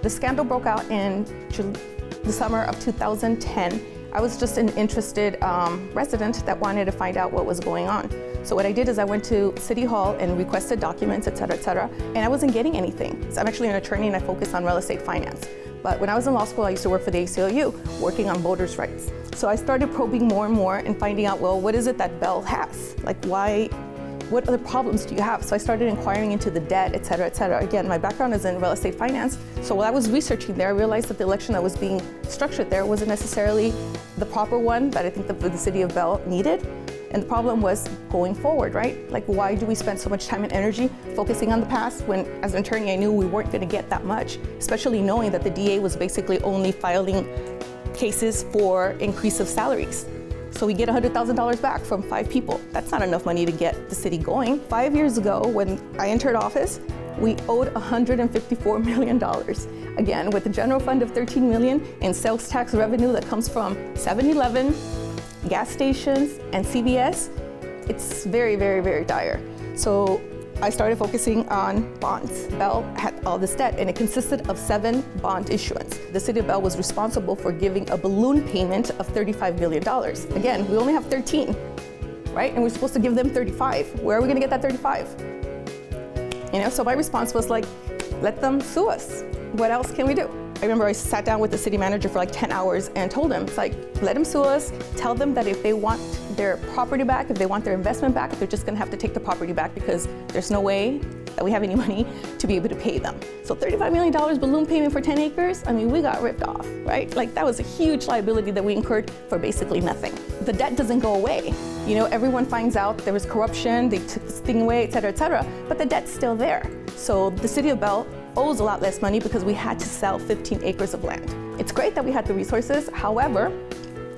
The scandal broke out in the summer of 2010. I was just an interested resident that wanted to find out what was going on. So what I did is I went to City Hall and requested documents, et cetera, and I wasn't getting anything. So I'm actually an attorney and I focus on real estate finance. But when I was in law school, I used to work for the ACLU, working on voters' rights. So I started probing more and more and finding out, well, what is it that Bell has? Like what other problems do you have? So I started inquiring into the debt, et cetera, et cetera. Again, my background is in real estate finance. So while I was researching there, I realized that the election that was being structured there wasn't necessarily the proper one that I think the city of Bell needed. And the problem was going forward, right? Like, why do we spend so much time and energy focusing on the past when, as an attorney, I knew we weren't gonna get that much, especially knowing that the DA was basically only filing cases for increase of salaries. So we get $100,000 back from 5 people. That's not enough money to get the city going. 5 years ago, when I entered office, we owed $154 million. Again, with a general fund of $13 million in sales tax revenue that comes from 7-Eleven, gas stations, and CVS, it's very, very, very dire. So I started focusing on bonds. Bell had all this debt, and it consisted of 7 bond issuance. The city of Bell was responsible for giving a balloon payment of $35 million. Again, we only have 13, right? And we're supposed to give them 35. Where are we gonna get that 35? So my response was like, let them sue us. What else can we do? I remember I sat down with the city manager for like 10 hours and told him, it's like, let them sue us, tell them that if they want their property back, if they want their investment back, they're just gonna have to take the property back because there's no way that we have any money to be able to pay them. So $35 million balloon payment for 10 acres, I mean, we got ripped off, right? Like, that was a huge liability that we incurred for basically nothing. The debt doesn't go away. Everyone finds out there was corruption, they took this thing away, et cetera, but the debt's still there. So the city of Bell owes a lot less money because we had to sell 15 acres of land. It's great that we had the resources, however,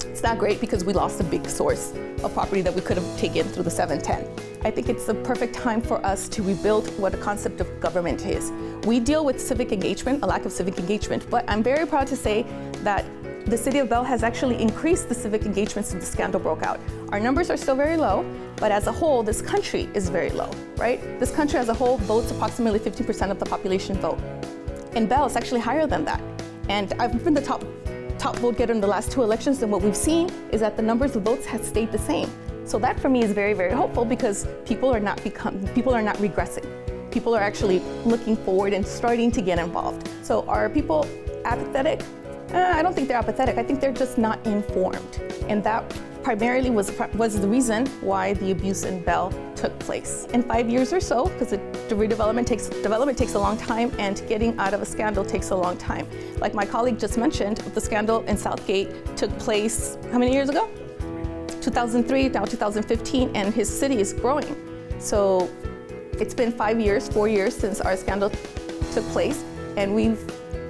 it's not great because we lost a big source of property that we could have taken through the 710. I think it's the perfect time for us to rebuild what the concept of government is. We deal with civic engagement, a lack of civic engagement, but I'm very proud to say that the city of Bell has actually increased the civic engagement since the scandal broke out. Our numbers are still very low, but as a whole, this country is very low, right? This country as a whole votes approximately 50% of the population vote. In Bell, it's actually higher than that. And I've been the top vote getter in the last 2 elections, and what we've seen is that the numbers of votes have stayed the same. So that for me is very, very hopeful because people are not regressing. People are actually looking forward and starting to get involved. So are people apathetic? I don't think they're apathetic. I think they're just not informed. And that primarily was the reason why the abuse in Bell took place. In 5 years or so, because development takes a long time, and getting out of a scandal takes a long time. Like my colleague just mentioned, the scandal in Southgate took place how many years ago? 2003, now 2015, and his city is growing. So it's been 4 years since our scandal took place, and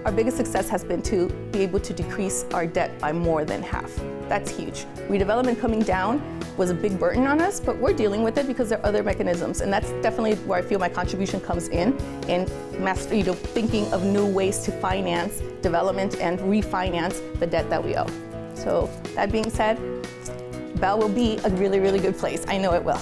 our biggest success has been to be able to decrease our debt by more than half. That's huge. Redevelopment coming down was a big burden on us, but we're dealing with it because there are other mechanisms, and that's definitely where I feel my contribution comes in thinking of new ways to finance development and refinance the debt that we owe. So that being said, Bell will be a really, really good place. I know it will.